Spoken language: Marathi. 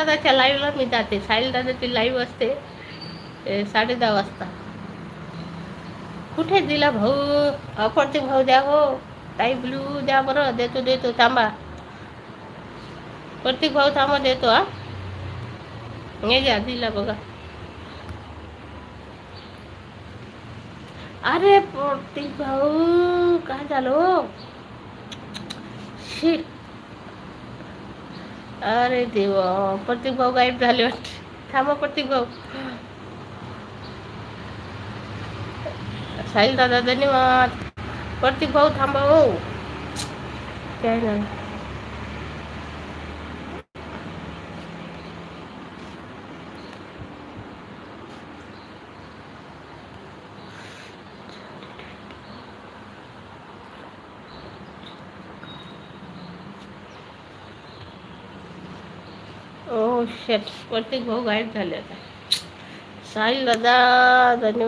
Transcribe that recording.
दादाच्या लाईव्हला मी जाते. साहिल दादाची लाईव्ह असते 10:30 वाजता. कुठे दिला भाऊ? प्रत्येक भाऊ द्या हो. ताई ब्लू द्या बरं. देतो देतो थांबा. प्रत्येक भाऊ थांबा देतो. हा हे द्या दिला बघा. अरे प्रत्येक भाऊ काय झालं? शिट. अरे देवा, प्रत्येक भाऊ गायब झाले वाटते. थांबा प्रत्येक भाऊ. साहिल दादा धन्यवाद. प्रत्येक भाऊ थांबा हो. काय नाही. ओ शेट, प्रत्येक भाऊ गायब झाले आता. साहिल दादा धन्यवाद.